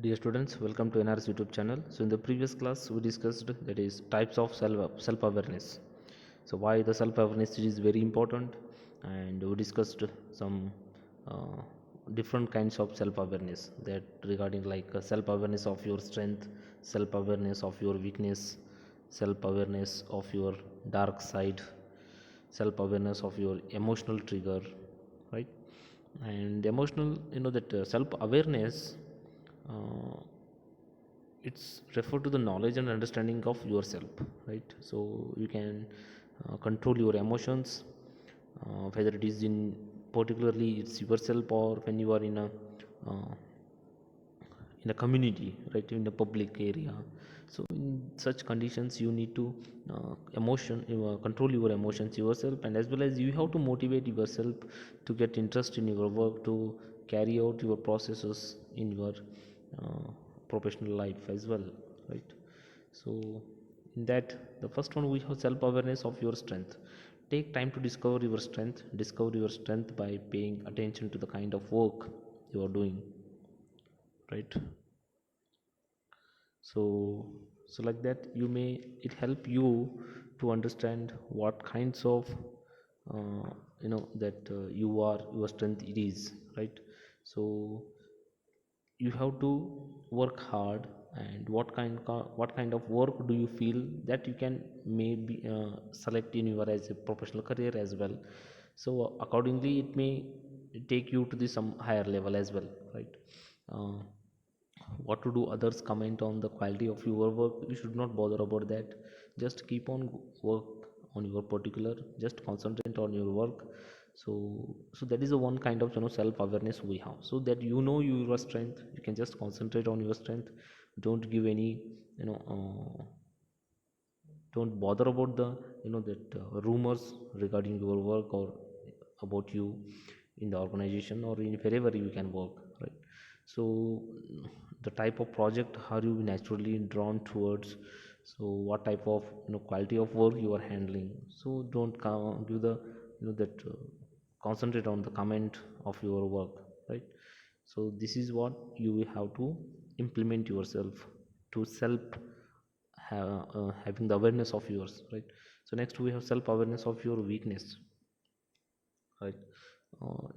Dear students, welcome to NR's YouTube channel. So in the previous class, we discussed that is types of self awareness. So why the self awareness is very important, and we discussed some uh, different kinds of self awareness that regarding like self awareness of your strength, self awareness of your weakness, self awareness of your dark side, self awareness of your emotional trigger, right? And emotional, that self awareness. Uh, it's refer to the knowledge and understanding of yourself, right? So you can control your emotions, whether it is in particularly it's yourself or when you are uh, in a community, right, in a public area. So in such conditions you need to control your emotions yourself, and as well as you have to motivate yourself to get interest in your work, to carry out your processes in your uh, professional life as well, right? So in that, the first one, we have self awareness of your strength. Take time to discover your strength by paying attention to the kind of work you are doing, right? So like that, you may it help you to understand what kinds of that you are your strength it is, right? So you have to work hard, and what kind of work do you feel that you can maybe select in your as a professional career as well. So accordingly it may take you to the some higher level as well, right? uh, what to do others comment on the quality of your work, you should not bother about that. Just keep on work on your particular, just concentrate on your work. So that is the one kind of self awareness we have, so that your strength, you can just concentrate on your strength. Don't give any, you know uh, don't bother about the, that rumors regarding your work or about you in the organization or in wherever you can work, right? So the type of project are you naturally drawn towards, so what type of quality of work you are handling. So don't give the, that concentrate on the comment of your work, right? So this is what you have to implement yourself to self having the awareness of yours, right? So next we have self awareness of your weakness, right?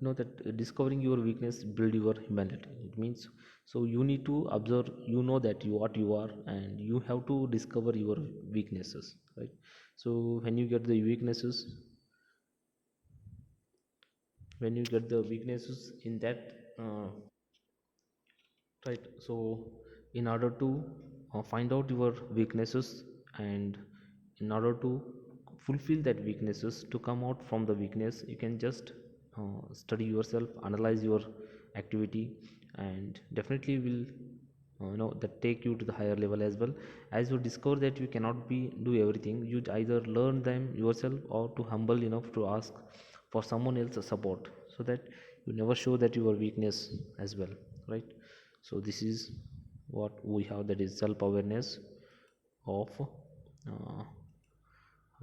That discovering your weakness build your humanity, it means, so you need to observe, that you what you are, and you have to discover your weaknesses, right? So when you get the weaknesses in that, right? So in order to find out your weaknesses, and in order to fulfill that weaknesses, to come out from the weakness, you can just study yourself, analyze your activity, and definitely will that take you to the higher level as well. As you discover that you cannot be do everything, you either learn them yourself or to humble enough to ask for someone else's support, so that you never show that your weakness as well, right? So this is what we have, that is self awareness of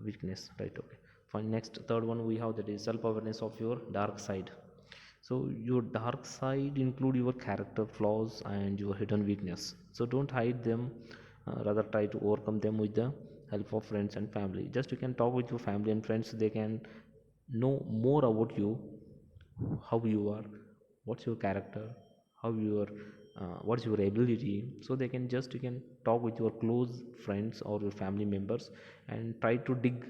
weakness, right? Okay, fine. Next, third one we have, that is self awareness of your dark side. So your dark side include your character flaws and your hidden weakness, so don't hide them. Rather try to overcome them with the help of friends and family. Just you can talk with your family and friends, they can know more about you, how you are, what's your character, how your what's your ability. So they can just, you can talk with your close friends or your family members, and try to dig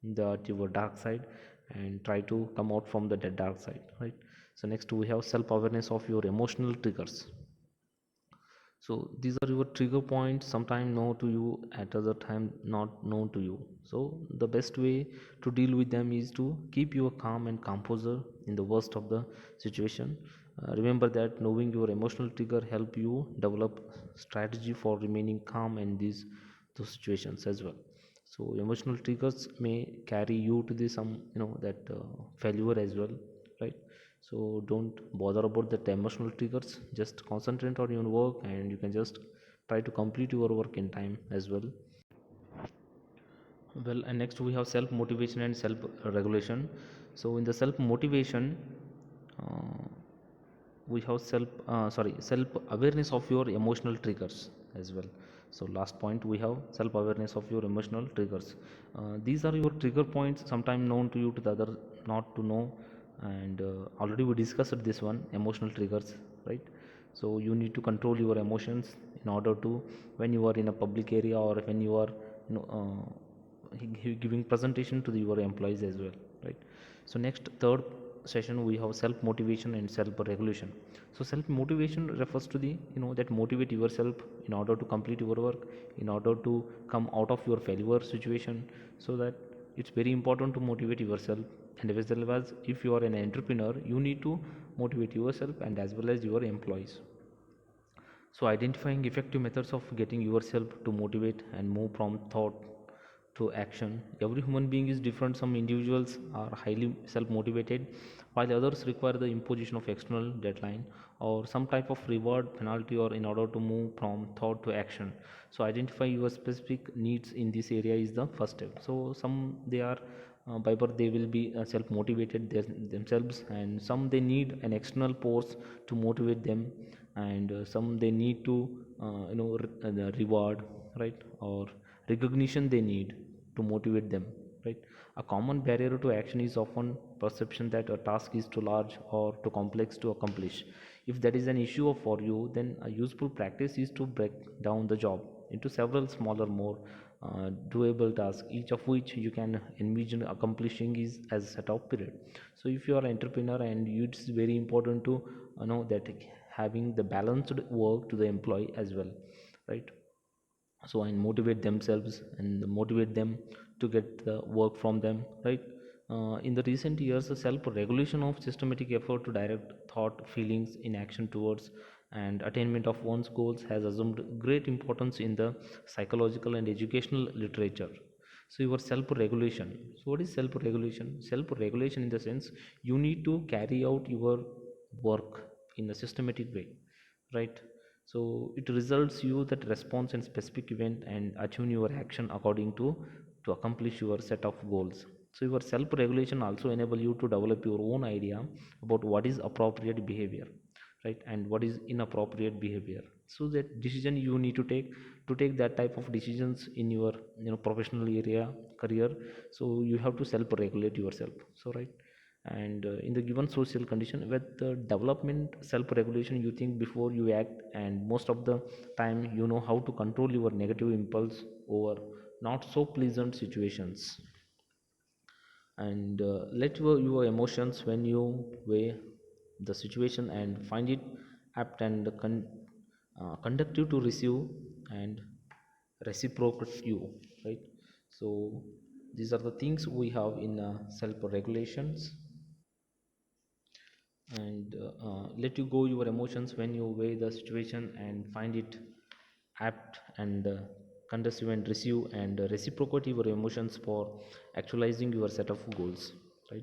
that your dark side, and try to come out from the dark side, right? So next we have self awareness of your emotional triggers. So these are your trigger points, sometime known to you, at other time not known to you. So the best way to deal with them is to keep your calm and composure in the worst of the situation. Remember that knowing your emotional trigger help you develop strategy for remaining calm in those situations as well. So emotional triggers may carry you to the some, that failure as well, right? So don't bother about the emotional triggers, just concentrate on your work, and you can just try to complete your work in time as well. Well, and next we have self motivation and self regulation. So in the self motivation, uh, we have self awareness of your emotional triggers as well. So last point, we have self awareness of your emotional triggers. These are your trigger points, sometime known to you, to the other not to know. And already we discussed this one, emotional triggers, right? So you need to control your emotions in order to, when you are in a public area, or when you are, you know, giving presentation to your employees as well, right? So next, third session, we have self motivation and self regulation. So self motivation refers to the, that motivate yourself in order to complete your work, in order to come out of your failure situation. So that it's very important to motivate yourself. And as well as, if you are an entrepreneur, you need to motivate yourself and as well as your employees. So identifying effective methods of getting yourself to motivate and move from thought to action. Every human being is different. Some individuals are highly self-motivated, while others require the imposition of external deadline or some type of reward, penalty, or in order to move from thought to action. So identify your specific needs in this area is the first step. So some, they are by birth they will be self-motivated themselves, and some they need an external force to motivate them, and some they need to the reward, right, or recognition they need to motivate them, right. A common barrier to action is often perception that a task is too large or too complex to accomplish. If that is an issue for you, then a useful practice is to break down the job into several smaller, more doable tasks, each of which you can envision accomplishing is as a set of period. So if you are an entrepreneur, and it's very important to know that having the balanced work to the employee as well, right. So and motivate themselves and motivate them to get the work from them, right. In the recent years, the self regulation of systematic effort to direct thought, feelings in action towards and attainment of one's goals has assumed great importance in the psychological and educational literature. So your self regulation, so what is self regulation? Self regulation in the sense, you need to carry out your work in a systematic way, right. So it results you that response and specific event and attune your action according to accomplish your set of goals. So your self regulation also enable you to develop your own idea about what is appropriate behavior, right, and what is inappropriate behavior. So that decision you need to take that type of decisions in your professional area, career. So you have to self regulate yourself, so right. And in the given social condition, with the development self regulation, you think before you act, and most of the time you know how to control your negative impulse over not so pleasant situations. And let your emotions when you weigh the situation and find it apt and conductive to receive and reciprocate you, right. So these are the things we have in self regulations. And let you go your emotions when you weigh the situation and find it apt and conducive and receive and reciprocate your emotions for actualizing your set of goals, right.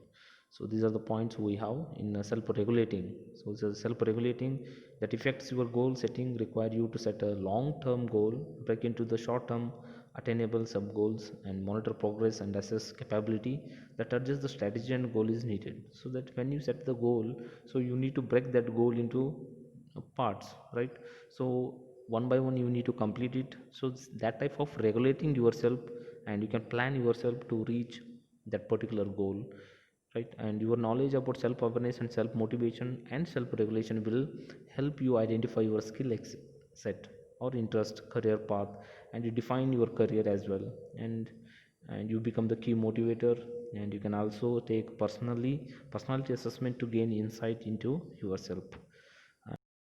So these are the points we have in self-regulating. So self-regulating that affects your goal setting require you to set a long-term goal, break into the short-term attainable sub goals, and monitor progress and assess capability that adjust the strategy and goal is needed. So that when you set the goal, so you need to break that goal into parts, right. So one by one you need to complete it. So that type of regulating yourself, and you can plan yourself to reach that particular goal, right. And your knowledge about self awareness and self motivation and self regulation will help you identify your set or interest, career path, and you define your career as well. And you become the key motivator. And you can also take personality assessment to gain insight into yourself.